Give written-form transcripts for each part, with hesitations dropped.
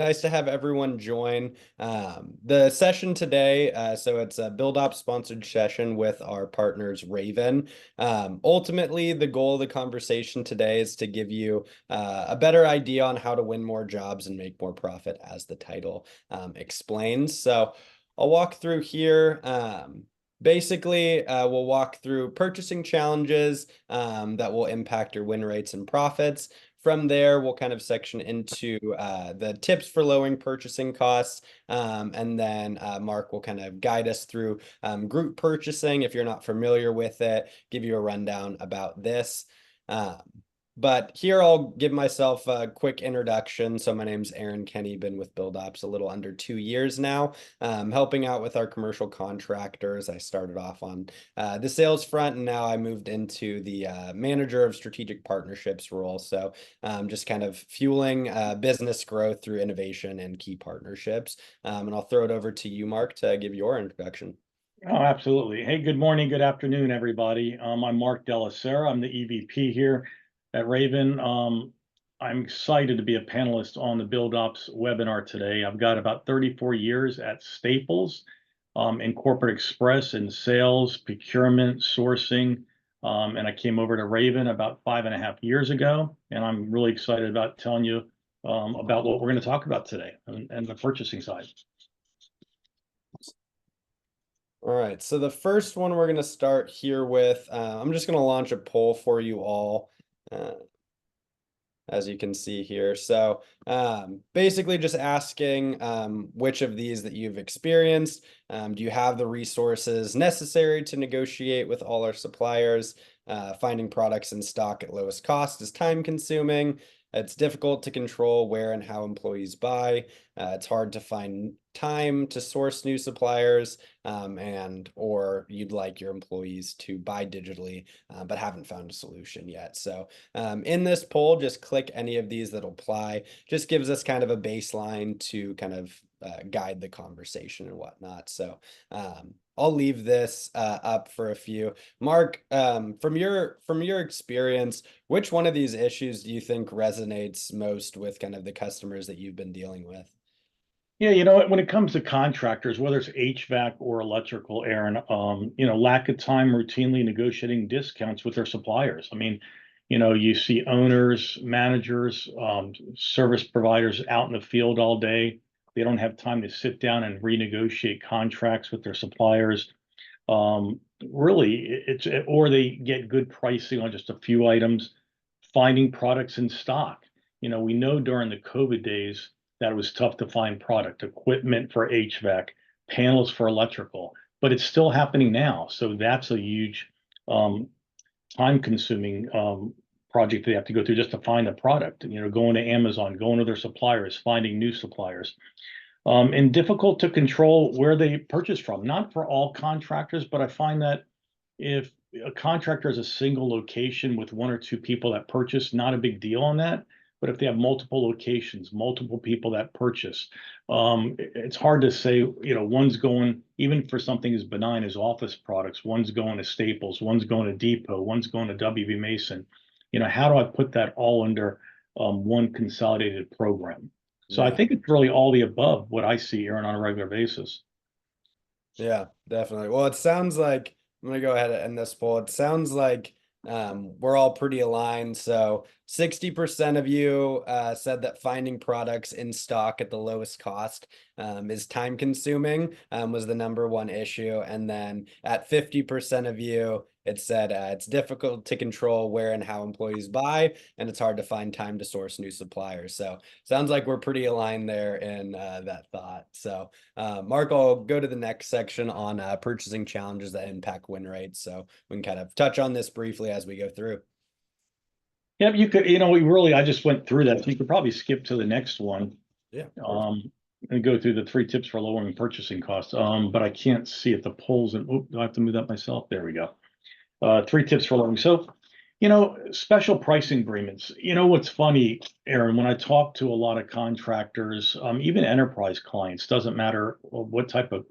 Nice to have everyone join the session today. So it's a Build Up sponsored session with our partners Raiven. Ultimately, the goal of the conversation today is to give you a better idea on how to win more jobs and make more profit, as the title explains. So I'll walk through here. Basically, we'll walk through purchasing challenges that will impact your win rates and profits. From there, we'll kind of section into the tips for lowering purchasing costs. And then Mark will kind of guide us through group purchasing if you're not familiar with it, give you a rundown about this. Um, but here I'll give myself a quick introduction. So my name's Aaron Kenny, been with Build Ops a little under 2 years now, helping out with our commercial contractors. I started off on the sales front, and now I moved into the manager of strategic partnerships role. So just kind of fueling business growth through innovation and key partnerships. And I'll throw it over to you, Mark, to give your introduction. Oh, absolutely. Hey, good morning, good afternoon, everybody. I'm Mark Delasera. I'm the EVP here at Raiven. I'm excited to be a panelist on the Build Ops webinar today. I've got about 34 years at Staples in Corporate Express in sales, procurement, sourcing, and I came over to Raiven about 5.5 years ago, and I'm really excited about telling you about what we're going to talk about today and the purchasing side. All right, so the first one we're going to start here with, I'm just going to launch a poll for you all, as you can see here. So basically just asking which of these that you've experienced. Do you have the resources necessary to negotiate with all our suppliers? Finding products in stock at lowest cost is time consuming. It's difficult to control where and how employees buy. It's hard to find time to source new suppliers, or you'd like your employees to buy digitally, but haven't found a solution yet. So in this poll, just click any of these that apply. Just gives us kind of a baseline to kind of guide the conversation and whatnot. So I'll leave this up for a few. Mark, from your experience, which one of these issues do you think resonates most with kind of the customers that you've been dealing with? Yeah, you know what, when it comes to contractors, whether it's HVAC or electrical, Aaron, lack of time routinely negotiating discounts with their suppliers. I mean, you see owners, managers, service providers out in the field all day. They don't have time to sit down and renegotiate contracts with their suppliers. Really, or they get good pricing on just a few items, finding products in stock. We know during the COVID days that it was tough to find product, equipment for HVAC, panels for electrical, but it's still happening now. So that's a huge time-consuming project they have to go through just to find a product. Going to Amazon, going to their suppliers, finding new suppliers. And difficult to control where they purchase from. Not for all contractors, but I find that if a contractor has a single location with one or two people that purchase, not a big deal on that. But if they have multiple locations, multiple people that purchase, it's hard to say, one's going, even for something as benign as office products, one's going to Staples, one's going to Depot, one's going to WB Mason. How do I put that all under one consolidated program? So I Yeah. think it's really all the above what I see, Aaron, on a regular basis. Yeah, definitely. Well, it sounds like I'm gonna go ahead and end this poll. It sounds like we're all pretty aligned. So 60% of you said that finding products in stock at the lowest cost is time consuming, was the number one issue. And then at 50% of you, it said it's difficult to control where and how employees buy, and it's hard to find time to source new suppliers. So sounds like we're pretty aligned there in that thought. So Mark, I'll go to the next section on purchasing challenges that impact win rates. So we can kind of touch on this briefly as we go through. Yeah, you could, I just went through that. So you could probably skip to the next one. Yeah. And go through the 3 tips for lowering purchasing costs. But I can't see it. The polls, and do I have to move that myself? There we go. 3 tips for lowering. So, special pricing agreements. What's funny, Aaron, when I talk to a lot of contractors, even enterprise clients, doesn't matter what type of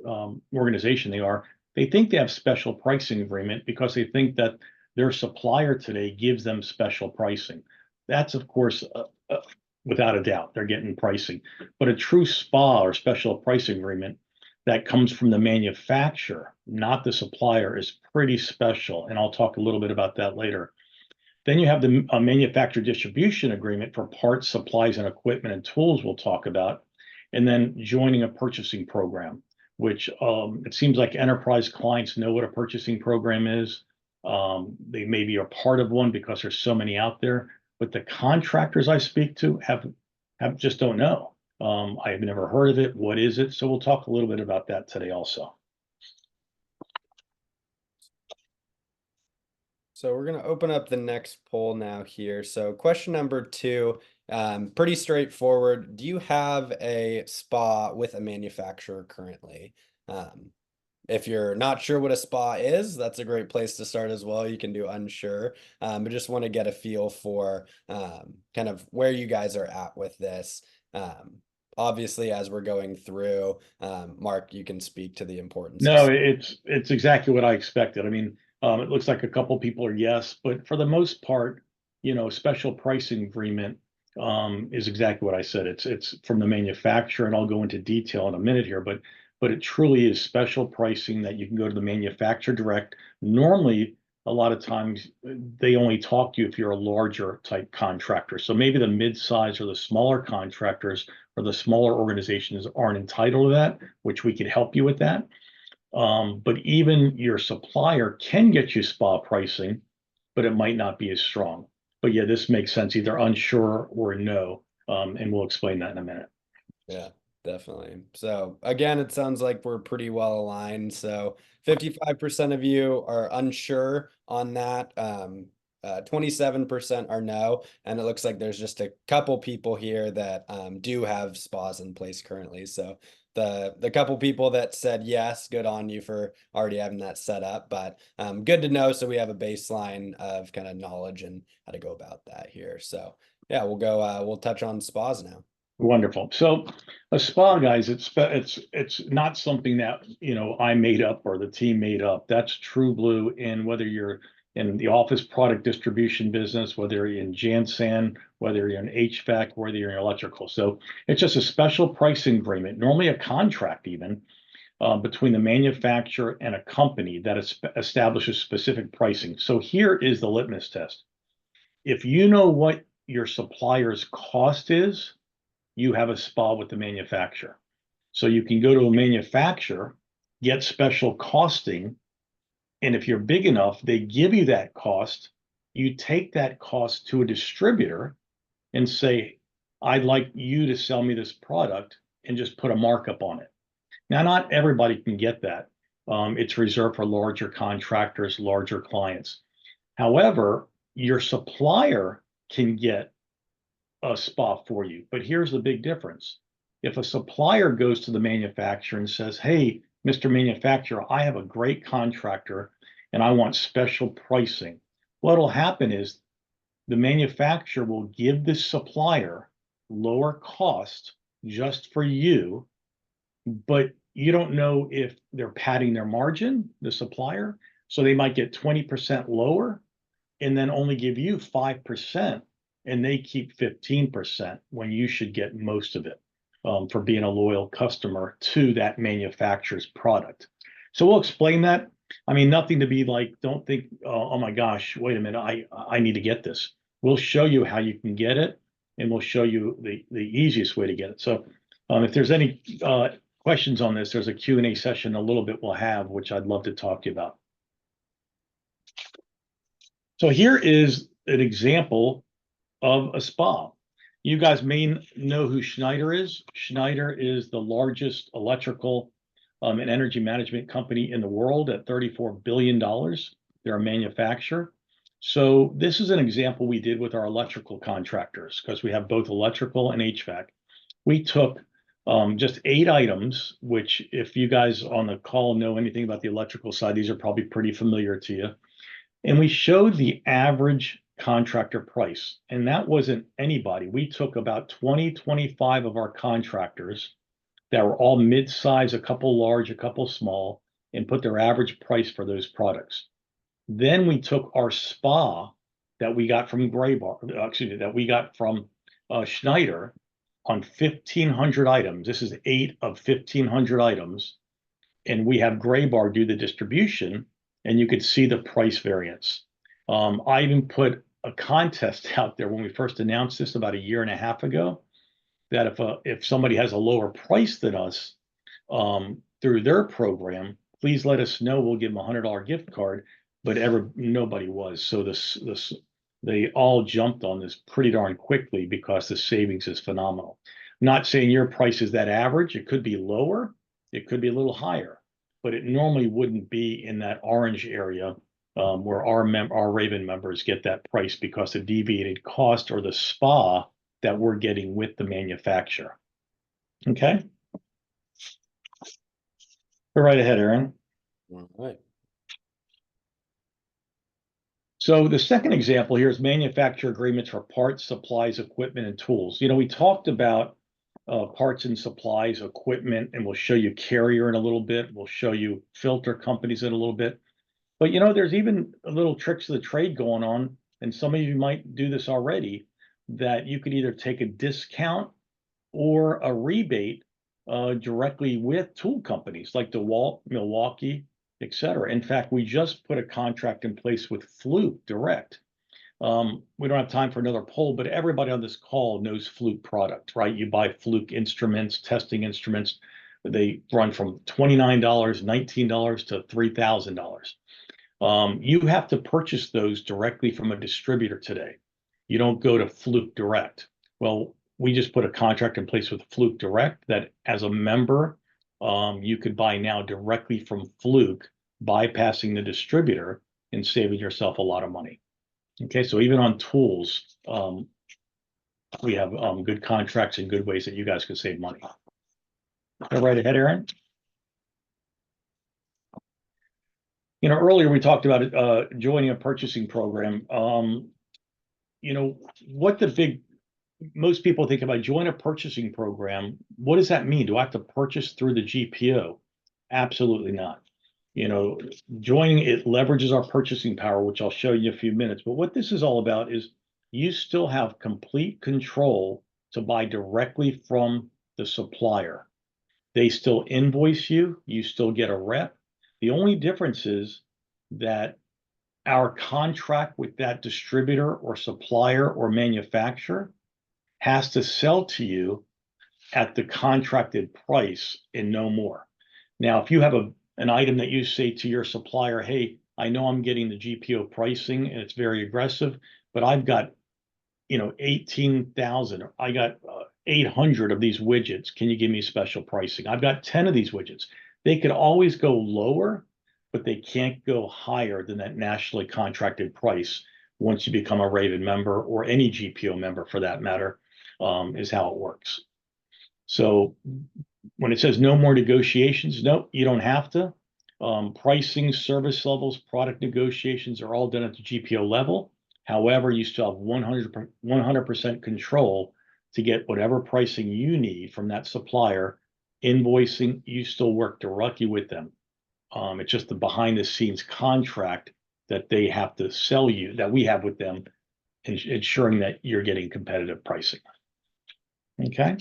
organization they are, they think they have special pricing agreement because they think that their supplier today gives them special pricing. That's, of course, without a doubt, they're getting pricing. But a true SPA or special pricing agreement that comes from the manufacturer, not the supplier, is pretty special. And I'll talk a little bit about that later. Then you have the manufacturer distribution agreement for parts, supplies, and equipment and tools we'll talk about. And then joining a purchasing program, which it seems like enterprise clients know what a purchasing program is. They maybe are part of one because there's so many out there, but the contractors I speak to have just don't know. I have never heard of it. What is it? So we'll talk a little bit about that today also. So we're going to open up the next poll now here. So question number 2, pretty straightforward. Do you have a spa with a manufacturer currently? If you're not sure what a spa is, that's a great place to start as well. You can do unsure, but just want to get a feel for kind of where you guys are at with this. Obviously, as we're going through, Mark, you can speak to the importance of. No, it's exactly what I expected. I mean, it looks like a couple people are yes, but for the most part, special pricing agreement is exactly what I said. It's from the manufacturer, and I'll go into detail in a minute here, but it truly is special pricing that you can go to the manufacturer direct. Normally, a lot of times they only talk to you if you're a larger type contractor. So maybe the mid-size or the smaller contractors or the smaller organizations aren't entitled to that, which we could help you with that. But even your supplier can get you SPA pricing, but it might not be as strong. But yeah, this makes sense, either unsure or no. And we'll explain that in a minute. Yeah, definitely. So again, it sounds like we're pretty well aligned. So 55% of you are unsure on that. 27% are no, and it looks like there's just a couple people here that do have spas in place currently. So the couple people that said yes, good on you for already having that set up, but good to know. So we have a baseline of kind of knowledge and how to go about that here. So yeah, we'll touch on spas now. Wonderful. So a spa, guys, it's not something that I made up or the team made up. That's true blue. And whether you're in the office product distribution business, whether you're in Jansan, whether you're in HVAC, whether you're in electrical. So it's just a special pricing agreement, normally a contract even, between the manufacturer and a company that establishes specific pricing. So here is the litmus test. If you know what your supplier's cost is, you have a SPA with the manufacturer. So you can go to a manufacturer, get special costing, and if you're big enough, they give you that cost. You take that cost to a distributor and say, I'd like you to sell me this product, and just put a markup on it. Now, not everybody can get that. It's reserved for larger contractors, larger clients. However, your supplier can get a SPA for you. But here's the big difference. If a supplier goes to the manufacturer and says, hey, Mr. Manufacturer, I have a great contractor and I want special pricing, what'll happen is the manufacturer will give the supplier lower cost just for you, but you don't know if they're padding their margin, the supplier. So they might get 20% lower and then only give you 5%, and they keep 15% when you should get most of it for being a loyal customer to that manufacturer's product. So we'll explain that. I mean, nothing to be like, don't think, oh my gosh, wait a minute, I need to get this. We'll show you how you can get it, and we'll show you the easiest way to get it. So if there's any questions on this, there's a Q&A session a little bit we'll have, which I'd love to talk to you about. So here is an example of a SPA. You guys may know who Schneider is. Schneider is the largest electrical and energy management company in the world at $34 billion. They're a manufacturer. So this is an example we did with our electrical contractors, because we have both electrical and HVAC. We took just 8 items, which if you guys on the call know anything about the electrical side, these are probably pretty familiar to you. And we showed the average contractor price, and that wasn't anybody. We took about 25 of our contractors that were all mid-size, a couple large, a couple small, and put their average price for those products. Then we took our SPA that we got from that we got from Schneider on 1,500 items. This is 8 of 1,500 items. And we have Graybar do the distribution, and you could see the price variance. I even put a contest out there when we first announced this about a year and a half ago, that if somebody has a lower price than us through their program, please let us know. We'll give them a $100 gift card. But nobody was. So they all jumped on this pretty darn quickly because the savings is phenomenal. Not saying your price is that average. It could be lower. It could be a little higher, but it normally wouldn't be in that orange area where our Raiven members get that price because the deviated cost or the SPA that we're getting with the manufacturer. Okay. Go right ahead, Aaron. All right. So the second example here is manufacturer agreements for parts, supplies, equipment, and tools. We talked about parts and supplies, equipment, and we'll show you Carrier in a little bit. We'll show you filter companies in a little bit. But there's even little tricks of the trade going on, and some of you might do this already, that you could either take a discount or a rebate directly with tool companies like DeWalt, Milwaukee, et cetera. In fact, we just put a contract in place with Fluke Direct. We don't have time for another poll, but everybody on this call knows Fluke product, right? You buy Fluke instruments, testing instruments. They run from $29, $19 to $3,000. You have to purchase those directly from a distributor today. You don't go to Fluke Direct. Well, we just put a contract in place with Fluke Direct that as a member, you could buy now directly from Fluke, bypassing the distributor and saving yourself a lot of money. Okay, so even on tools, we have good contracts and good ways that you guys can save money. Go right ahead, Aaron. Earlier we talked about joining a purchasing program. What most people think about join a purchasing program. What does that mean? Do I have to purchase through the GPO? Absolutely not. Joining it leverages our purchasing power, which I'll show you in a few minutes. But what this is all about is you still have complete control to buy directly from the supplier. They still invoice you. You still get a rep. The only difference is that our contract with that distributor or supplier or manufacturer has to sell to you at the contracted price and no more. Now, if you have an item that you say to your supplier, hey, I know I'm getting the GPO pricing and it's very aggressive, but I've got 18,000, I got 800 of these widgets. Can you give me special pricing? I've got 10 of these widgets. They could always go lower, but they can't go higher than that nationally contracted price once you become a Raiven member or any GPO member for that matter, is how it works. So when it says no more negotiations, no, you don't have to. Pricing, service levels, product negotiations are all done at the GPO level. However, you still have 100% control to get whatever pricing you need from that supplier. Invoicing, you still work directly with them. It's just the behind the scenes contract that they have to sell you, that we have with them, ensuring that you're getting competitive pricing. Okay.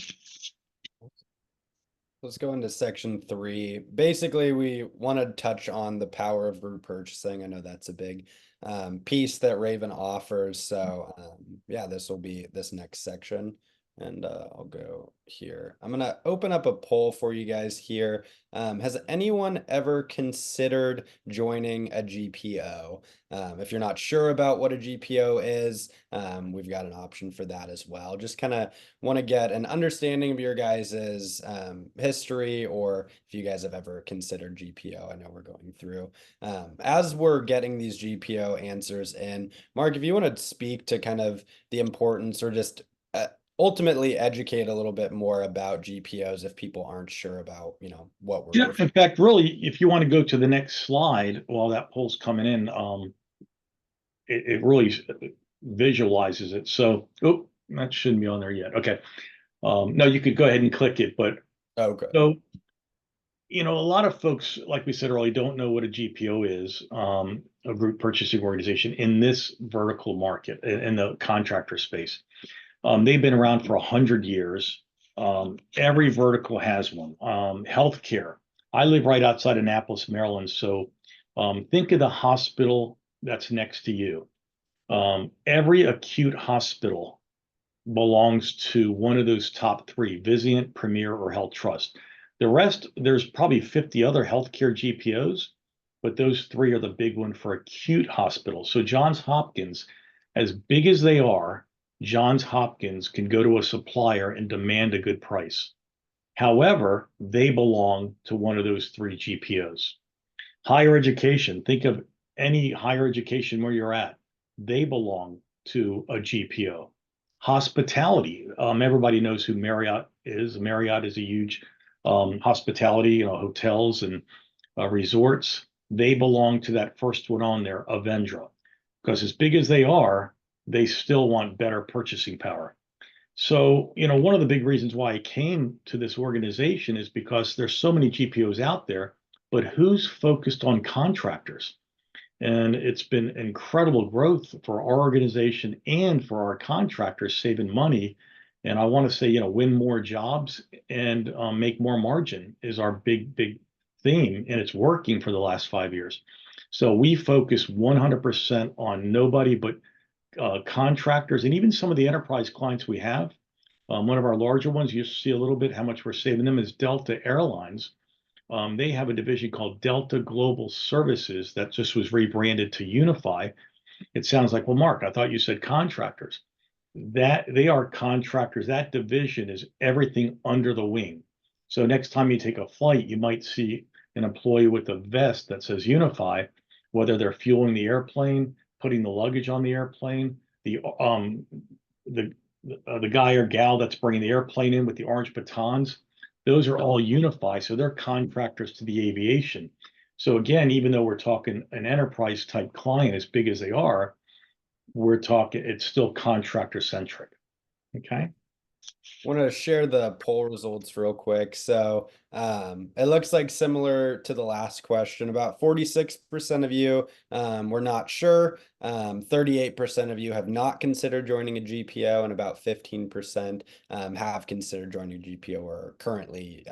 Let's go into section 3. Basically, we want to touch on the power of group purchasing. I know that's a big piece that Raiven offers. So yeah, this will be this next section. And I'll go here. I'm going to open up a poll for you guys here. Has anyone ever considered joining a GPO? If you're not sure about what a GPO is, we've got an option for that as well. Just kind of want to get an understanding of your guys's history, or if you guys have ever considered GPO. I know we're going through. As we're getting these GPO answers in, Mark, if you want to speak to kind of the importance or just ultimately educate a little bit more about GPOs if people aren't sure about, what we're Yeah, in fact, really, if you want to go to the next slide while that poll's coming in, it really visualizes it. So, that shouldn't be on there yet. Okay. No, you could go ahead and click it, but okay. So, a lot of folks, like we said earlier, don't know what a GPO is, a group purchasing organization in this vertical market, in the contractor space. They've been around for 100 years. Every vertical has one. Healthcare. I live right outside Annapolis, Maryland. So think of the hospital that's next to you. Every acute hospital belongs to one of those top three, Vizient, Premier, or Health Trust. The rest, there's probably 50 other healthcare GPOs, but those three are the big one for acute hospitals. So Johns Hopkins, as big as they are, Johns Hopkins can go to a supplier and demand a good price. However, they belong to one of those three GPOs. Higher education, think of any higher education where you're at. They belong to a GPO. Hospitality, everybody knows who Marriott is. Marriott is a huge hospitality, hotels and resorts. They belong to that first one on there, Avendra, because as big as they are, they still want better purchasing power. So, one of the big reasons why I came to this organization is because there's so many GPOs out there, but who's focused on contractors? And it's been incredible growth for our organization and for our contractors saving money. And I want to say, win more jobs and make more margin is our big theme. And it's working for the last 5 years. So we focus 100% on nobody but contractors and even some of the enterprise clients we have. One of our larger ones, you see a little bit how much we're saving them, is Delta Airlines. They have a division called Delta Global Services that just was rebranded to Unify. It sounds like, well, Mark, I thought you said contractors. That they are contractors. That division is everything under the wing. So next time you take a flight, you might see an employee with a vest that says Unify, whether they're fueling the airplane, putting the luggage on the airplane, the guy or gal that's bringing the airplane in with the orange batons. Those are all Unify, so they're contractors to the aviation. So again, even though we're talking an enterprise type client as big as they are, we're talking, it's still contractor centric. Okay. Want to share the poll results real quick. So it looks like similar to the last question, about 46% of you were not sure. 38% of you have not considered joining a GPO, and about 15% have considered joining a GPO or are currently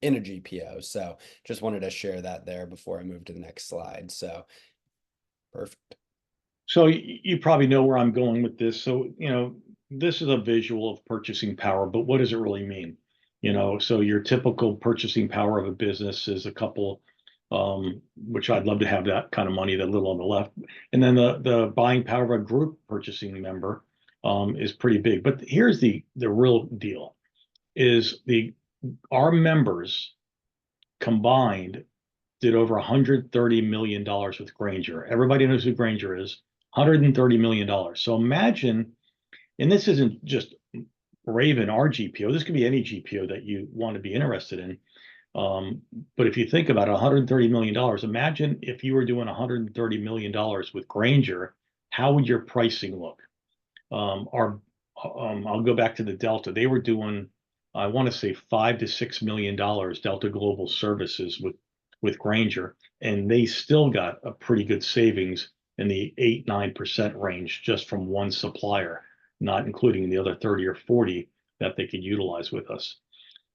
in a GPO. So just wanted to share that there before I move to the next slide. So perfect. So you probably know where I'm going with this. So, this is a visual of purchasing power, but what does it really mean? So your typical purchasing power of a business is a couple, which I'd love to have that kind of money, that little on the left. And then the buying power of a group purchasing member is pretty big. But here's the real deal is our members combined did over $130 million with Granger. Everybody knows who Granger is, $130 million. So imagine, and this isn't just Raiven, our GPO, this could be any GPO that you want to be interested in. But if you think about it, $130 million, imagine if you were doing $130 million with Granger, how would your pricing look? I'll go back to the Delta. They were doing, I want to say $5 to $6 million Delta Global Services with Granger, and they still got a pretty good savings in the 8-9% range just from one supplier, not including the other 30 or 40 that they could utilize with us.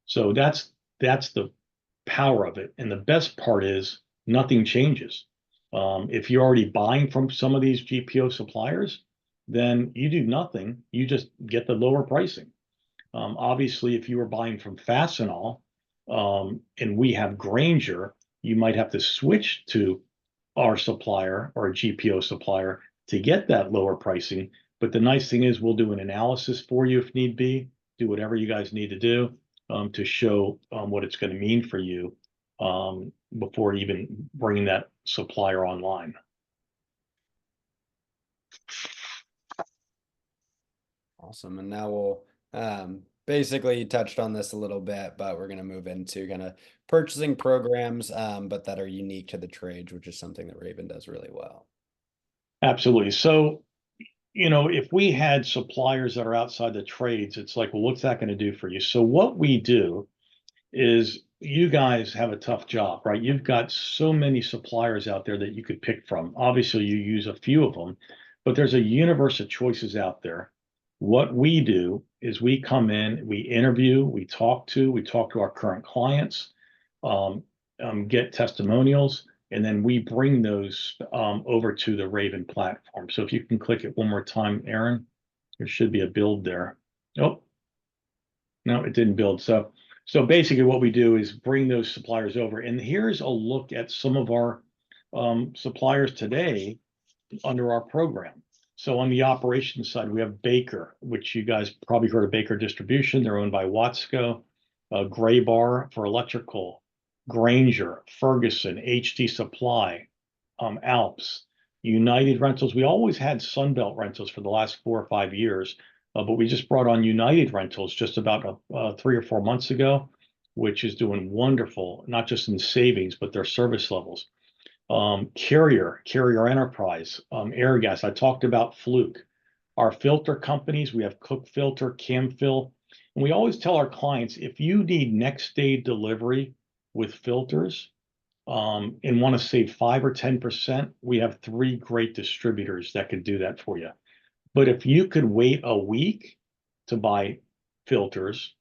So that's the power of it. And the best part is nothing changes. If you're already buying from some of these GPO suppliers, then you do nothing. You just get the lower pricing. Obviously, if you were buying from Fastenal and we have Granger, you might have to switch to our supplier or a GPO supplier to get that lower pricing. But the nice thing is we'll do an analysis for you if need be, do whatever you guys need to do to show what it's going to mean for you before even bringing that supplier online. Awesome. And now we'll basically touched on this a little bit, but we're going to move into kind of purchasing programs, but that are unique to the trades, which is something that Raiven does really well. Absolutely. So, if we had suppliers that are outside the trades, it's like, well, what's that going to do for you? So what we do is you guys have a tough job, right? You've got so many suppliers out there that you could pick from. Obviously, you use a few of them, but there's a universe of choices out there. What we do is we come in, we interview, we talk to our current clients, um, get testimonials, and then we bring those over to the Raiven platform. So if you can click it one more time, Aaron, there should be a build there. Oh, no, it didn't build. So basically what we do is bring those suppliers over. And here's a look at some of our suppliers today under our program. So on the operations side, we have Baker, which you guys probably heard of Baker Distribution. They're owned by Watsco, Gray Bar for electrical, Granger, Ferguson, HD Supply, Alps, United Rentals. We always had Sunbelt Rentals for the last 4 or 5 years, but we just brought on United Rentals just about 3 or 4 months ago, which is doing wonderful, not just in savings, but their service levels. Carrier Enterprise, Airgas. I talked about Fluke. Our filter companies, we have Cook Filter, Camfill, and we always tell our clients, if you need next day delivery with filters, and want to save 5 or 10%, we have 3 great distributors that could do that for you. But if you could wait a week to buy filters,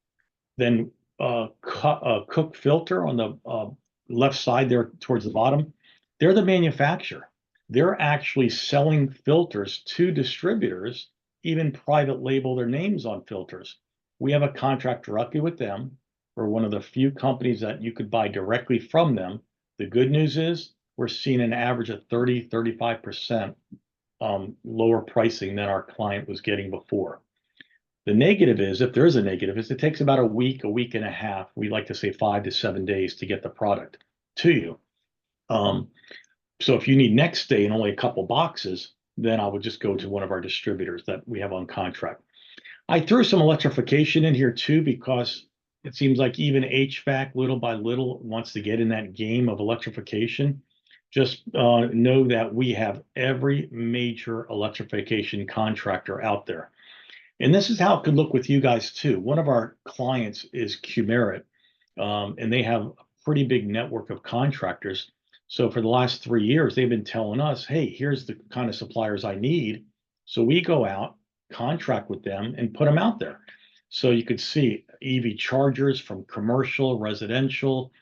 then Cook Filter on the left side there towards the bottom, they're the manufacturer. They're actually selling filters to distributors, even private label their names on filters. We have a contract directly with them. We're one of the few companies that you could buy directly from them. The good news is we're seeing an average of 30-35% lower pricing than our client was getting before. The negative is, if there is a negative, is it takes about a week and a half. We like to say 5 to 7 days to get the product to you. So if you need next day and only a couple boxes, then I would just go to one of our distributors that we have on contract. I threw some electrification in here too, because it seems like even HVAC little by little wants to get in that game of electrification. Just know that we have every major electrification contractor out there. And this is how it could look with you guys too. One of our clients is Qmerit, and they have a pretty big network of contractors. So for the last 3 years, they've been telling us, hey, here's the kind of suppliers I need. So we go out, contract with them, and put them out there. So you could see EV chargers from commercial, residential,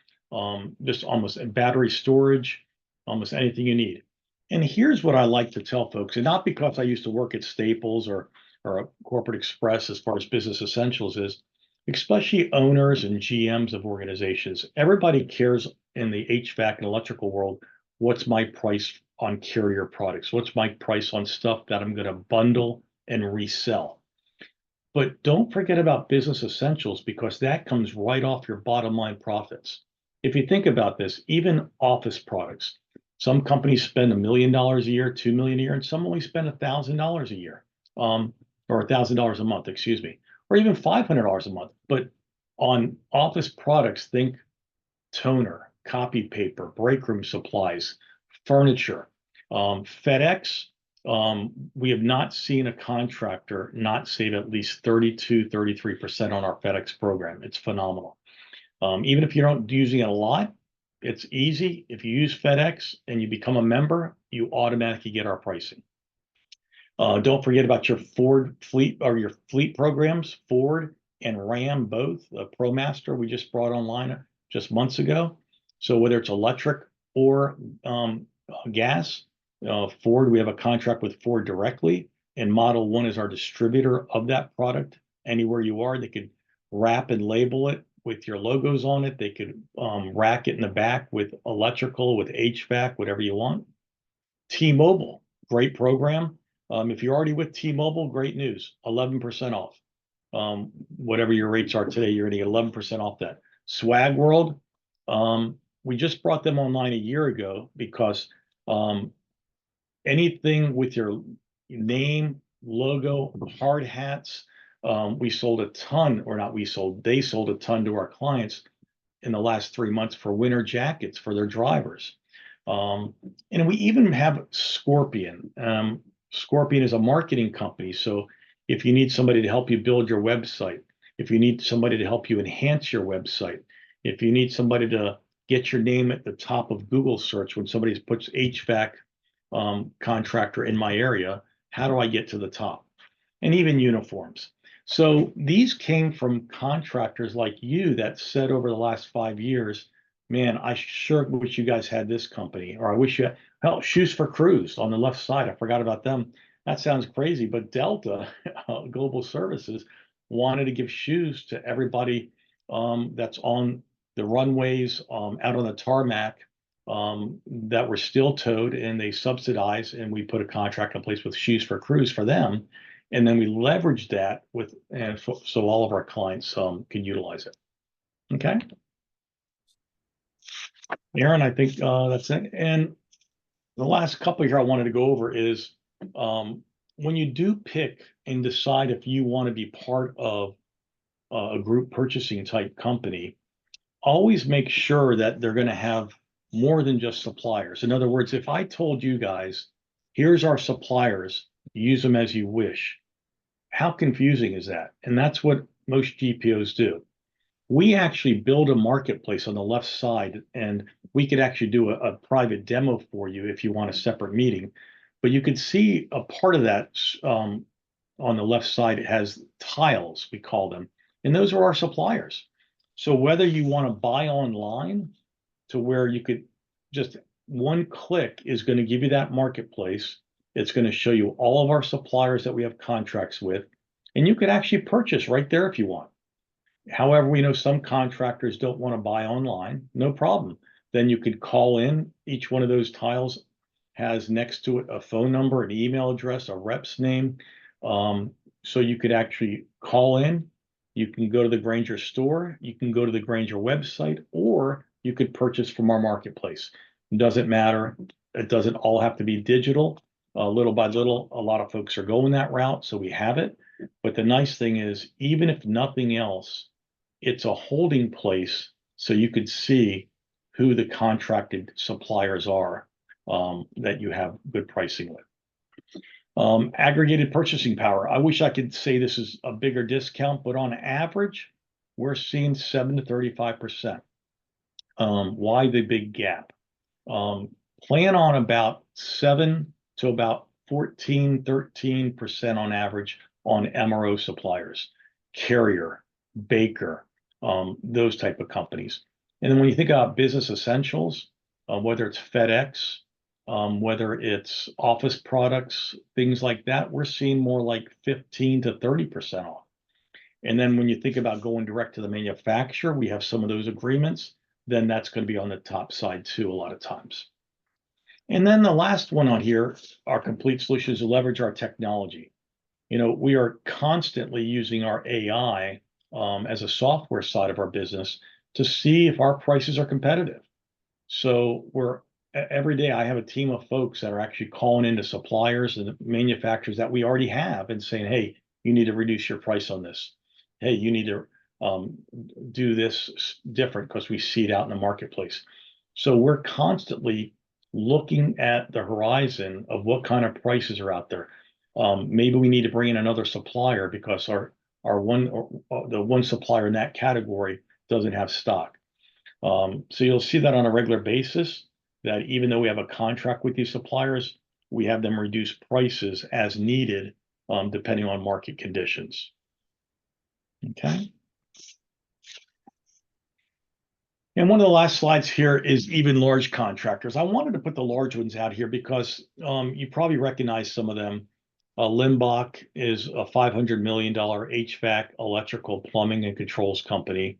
just almost battery storage, almost anything you need. And here's what I like to tell folks, and not because I used to work at Staples or a Corporate Express as far as business essentials is, especially owners and GMs of organizations. Everybody cares in the HVAC and electrical world, what's my price on Carrier products? What's my price on stuff that I'm going to bundle and resell? But don't forget about business essentials, because that comes right off your bottom line profits. If you think about this, even office products, some companies spend $1 million a year, 2 million a year, and some only spend $1,000 a year. Or $1,000 a month, excuse me, or even $500 a month. But on office products, think toner, copy paper, break room supplies, furniture, FedEx. We have not seen a contractor not save at least 32-33% on our FedEx program. It's phenomenal. Even if you don't using it a lot, it's easy. If you use FedEx and you become a member, you automatically get our pricing. Don't forget about your Ford fleet or your fleet programs, Ford and Ram both. ProMaster we just brought online just months ago. So whether it's electric or gas, Ford, we have a contract with Ford directly, and Model 1 is our distributor of that product. Anywhere you are, they could wrap and label it with your logos on it. They could rack it in the back with electrical, with HVAC, whatever you want. T-Mobile, great program. If you're already with T-Mobile, great news, 11% off. Whatever your rates are today, you're going to get 11% off that. Swag World, we just brought them online a year ago because anything with your name, logo, hard hats, we sold a ton, or not we sold, they sold a ton to our clients in the last 3 months for winter jackets for their drivers. And we even have Scorpion. Scorpion is a marketing company. So if you need somebody to help you build your website, if you need somebody to help you enhance your website, if you need somebody to get your name at the top of Google search when somebody puts HVAC contractor in my area, how do I get to the top? and even uniforms. So these came from contractors like you that said over the last 5 years, man, I sure wish you guys had this company, or I wish you had, hell, Shoes for Crews on the left side. I forgot about them. That sounds crazy, but Delta Global Services wanted to give shoes to everybody that's on the runways, out on the tarmac, that were steel toed, and they subsidized, and we put a contract in place with Shoes for Crews for them. And then we leveraged that with, and so all of our clients can utilize it. Okay. Aaron, I think that's it. And the last couple here I wanted to go over is when you do pick and decide if you want to be part of a group purchasing type company, always make sure that they're going to have more than just suppliers. In other words, if I told you guys, here's our suppliers, use them as you wish, how confusing is that? And that's what most GPOs do. We actually build a marketplace on the left side, and we could actually do a private demo for you if you want a separate meeting. But you could see a part of that on the left side. It has tiles, we call them, and those are our suppliers. So whether you want to buy online to where you could just one click is going to give you that marketplace. It's going to show you all of our suppliers that we have contracts with, and you could actually purchase right there if you want. However, we know some contractors don't want to buy online, no problem. Then you could call in. Each one of those tiles has next to it a phone number, an email address, a rep's name. So you could actually call in. You can go to the Grainger store. You can go to the Grainger website, or you could purchase from our marketplace. It doesn't matter. It doesn't all have to be digital. Little by little, a lot of folks are going that route, so we have it. But the nice thing is, even if nothing else, it's a holding place so you could see who the contracted suppliers are that you have good pricing with. Aggregated purchasing power. I wish I could say this is a bigger discount, but on average, we're seeing 7 to 35%. Why the big gap? Plan on about 7 to about 14, 13% on average on MRO suppliers, Carrier, Baker, those type of companies. And then when you think about business essentials, whether it's FedEx, whether it's office products, things like that, we're seeing more like 15 to 30% off. And then when you think about going direct to the manufacturer, we have some of those agreements, then that's going to be on the top side too, a lot of times. And then the last one on here, our complete solutions to leverage our technology. You know, we are constantly using our AI as a software side of our business to see if our prices are competitive. So every day I have a team of folks that are actually calling into suppliers and manufacturers that we already have and saying, hey, you need to reduce your price on this. Hey, you need to do this different because we see it out in the marketplace. So we're constantly looking at the horizon of what kind of prices are out there. Maybe we need to bring in another supplier because the one supplier in that category doesn't have stock. So you'll see that on a regular basis, that even though we have a contract with these suppliers, we have them reduce prices as needed, depending on market conditions. Okay. And one of the last slides here is even large contractors. I wanted to put the large ones out here because you probably recognize some of them. Limbach is a $500 million HVAC, electrical, plumbing, and controls company.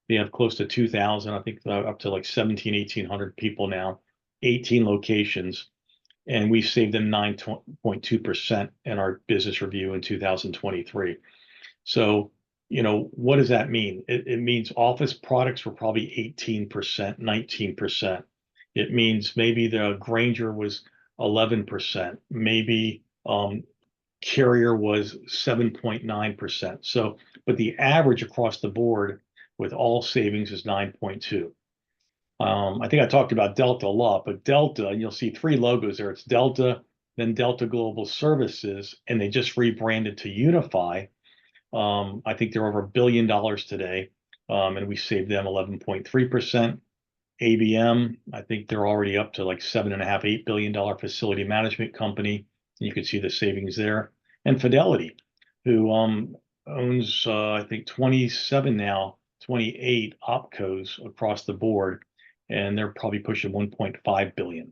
They have close to 2,000, I think up to like 1,800 people now, 18 locations. And we saved them 9.2% in our business review in 2023. So, you know, what does that mean? It means office products were probably 18%, 19%. It means maybe the Grainger was 11%, maybe Carrier was 7.9%. So, but the average across the board with all savings is 9.2. I think I talked about Delta a lot, but Delta, and you'll see 3 logos there. It's Delta, then Delta Global Services, and they just rebranded to Unify. I think they're over $1 billion today, and we saved them 11.3%. ABM, I think they're already up to like $7.5, $8 billion facility management company. You can see the savings there. And Fidelity, who owns I think 27 now, 28 opcos across the board, and they're probably pushing 1.5 billion.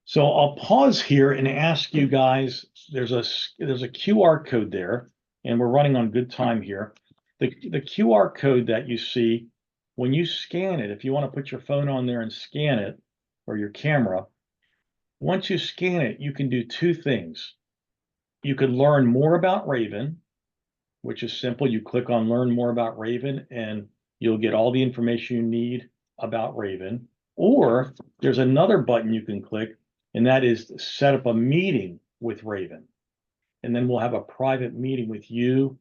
So I'll pause here and ask you guys, there's a QR code there, and we're running on good time here. The QR code that you see, when you scan it, if you want to put your phone on there and scan it, or your camera, once you scan it, you can do two things. You could learn more about Raiven, which is simple. You click on learn more about Raiven and you'll get all the information you need about Raiven. Or there's another button you can click, and that is set up a meeting with Raiven. And then we'll have a private meeting with you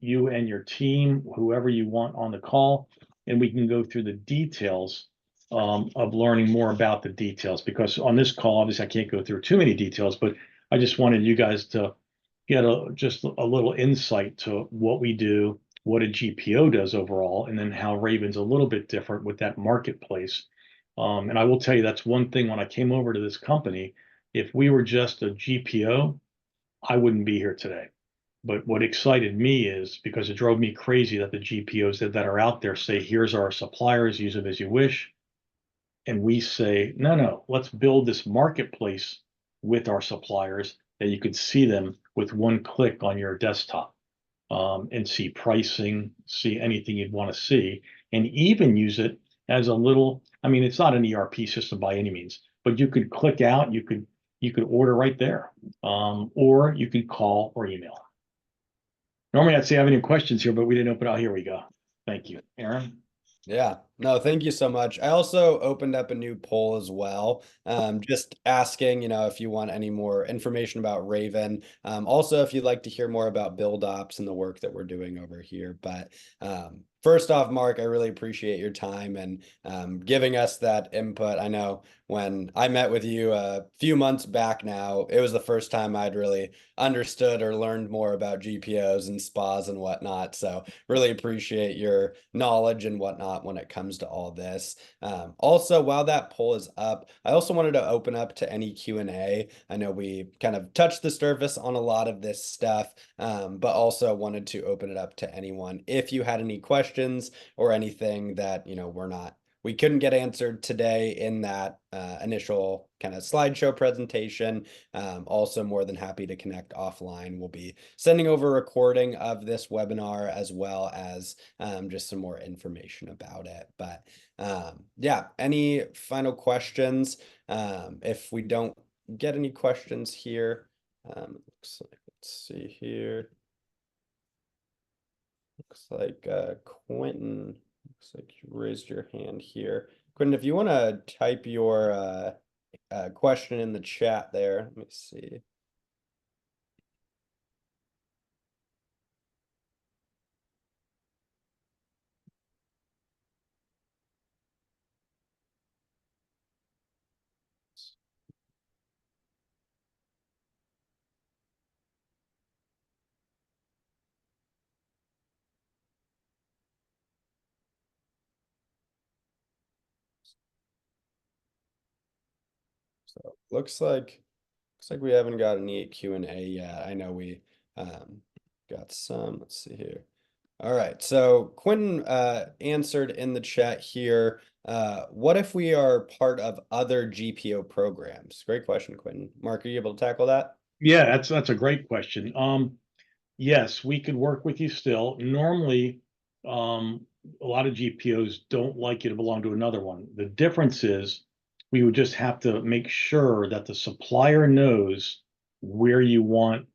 and your team, whoever you want on the call, and we can go through the details of learning more about the details. Because on this call, obviously, I can't go through too many details, but I just wanted you guys to get just a little insight to what we do, what a GPO does overall, and then how Raiven's a little bit different with that marketplace. And I will tell you, that's one thing when I came over to this company, if we were just a GPO, I wouldn't be here today. But what excited me is because it drove me crazy that the GPOs that are out there say, here's our suppliers, use them as you wish. And we say, no, let's build this marketplace with our suppliers that you could see them with one click on your desktop, and see pricing, see anything you'd want to see, and even use it as a little, I mean, it's not an ERP system by any means, but you could click out, you could order right there, or you could call or email. Normally I'd say I have any questions here, but we didn't open out. Here we go. Thank you, Aaron. Yeah, no, thank you so much. I also opened up a new poll as well, just asking, if you want any more information about Raiven. Also, if you'd like to hear more about Build Ops and the work that we're doing over here. But first off, Mark, I really appreciate your time and giving us that input. I know when I met with you a few months back now, it was the first time I'd really understood or learned more about GPOs and spas and whatnot. So really appreciate your knowledge and whatnot when it comes to all this. Also, while that poll is up, I also wanted to open up to any Q&A. I know we kind of touched the surface on a lot of this stuff, but also wanted to open it up to anyone. If you had any questions or anything that, we couldn't get answered today in that initial kind of slideshow presentation. Also more than happy to connect offline. We'll be sending over a recording of this webinar as well as just some more information about it. But yeah, any final questions? If we don't get any questions here, looks like, let's see here. Looks like Quentin. Looks like you raised your hand here. Quentin, if you want to type your question in the chat there, let me see. So looks like we haven't got any Q&A yet. I know we got some. Let's see here. All right, so Quentin answered in the chat here. What if we are part of other GPO programs? Great question, Quentin. Mark, are you able to tackle that? Yeah, that's a great question. Yes, we could work with you still. Normally, a lot of GPOs don't like you to belong to another one. The difference is we would just have to make sure that the supplier knows where you want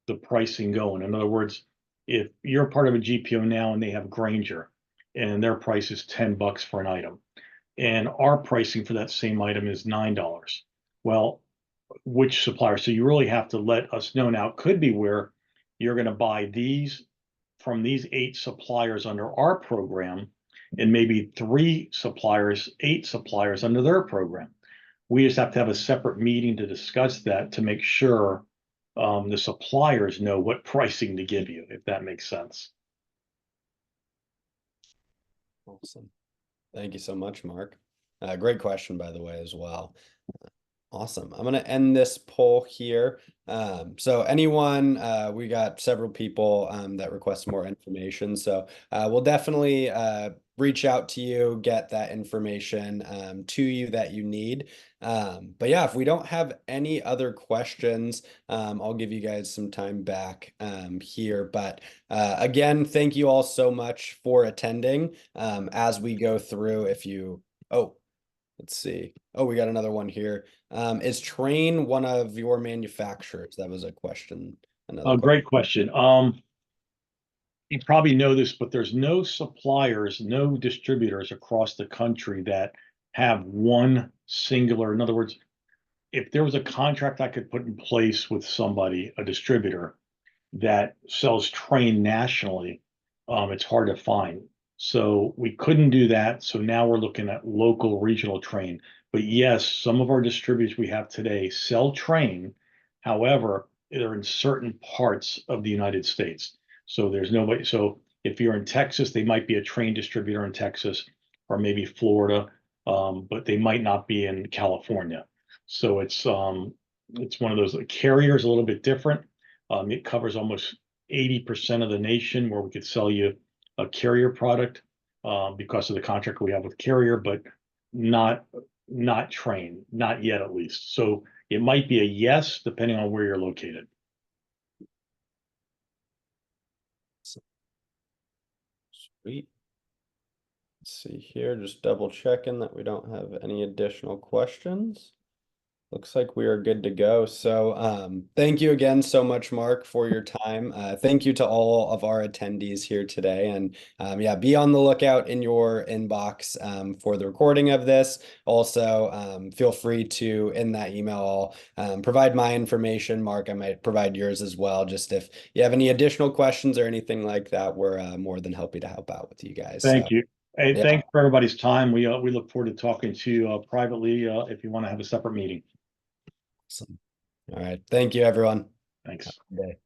the pricing going. In other words, if you're part of a GPO now and they have Granger and their price is $10 for an item, and our pricing for that same item is $9. Well, which supplier? So you really have to let us know. Now, it could be where you're going to buy these from these 8 suppliers under our program, and maybe 8 suppliers under their program. We just have to have a separate meeting to discuss that to make sure the suppliers know what pricing to give you, if that makes sense. Awesome. Thank you so much, Mark. Great question, by the way, as well. Awesome. I'm going to end this poll here. So anyone, we got several people that request more information. So we'll definitely reach out to you, get that information to you that you need. But yeah, if we don't have any other questions, I'll give you guys some time back here. But again, thank you all so much for attending as we go through. Oh, let's see. Oh, we got another one here. Is Train one of your manufacturers? That was a question. Another A question. great question. You probably know this, but there's no suppliers, no distributors across the country that have one singular. In other words, if there was a contract I could put in place with somebody, a distributor that sells Train nationally, it's hard to find. So we couldn't do that. So now we're looking at local regional Train. But yes, some of our distributors we have today sell Train. However, they're in certain parts of the United States. So there's nobody. So if you're in Texas, they might be a Train distributor in Texas or maybe Florida, but they might not be in California. So it's one of those carriers a little bit different. It covers almost 80% of the nation where we could sell you a carrier product because of the contract we have with carrier, but not not Train, not yet at least. So it might be a yes, depending on where you're located. Sweet. Let's see here, just double checking that we don't have any additional questions. Looks like we are good to go. So thank you again so much, Mark, for your time. Thank you to all of our attendees here today. And yeah, be on the lookout in your inbox for the recording of this. Also, feel free to, in that email, I'll provide my information. Mark, I might provide yours as well. Just if you have any additional questions or anything like that, we're more than happy to help out with you guys. Thank So you. Hey, yeah, thanks for everybody's time. We look forward to talking to you privately if you want to have a separate meeting. awesome. All right. Thank you, everyone. Have Thanks. a good day.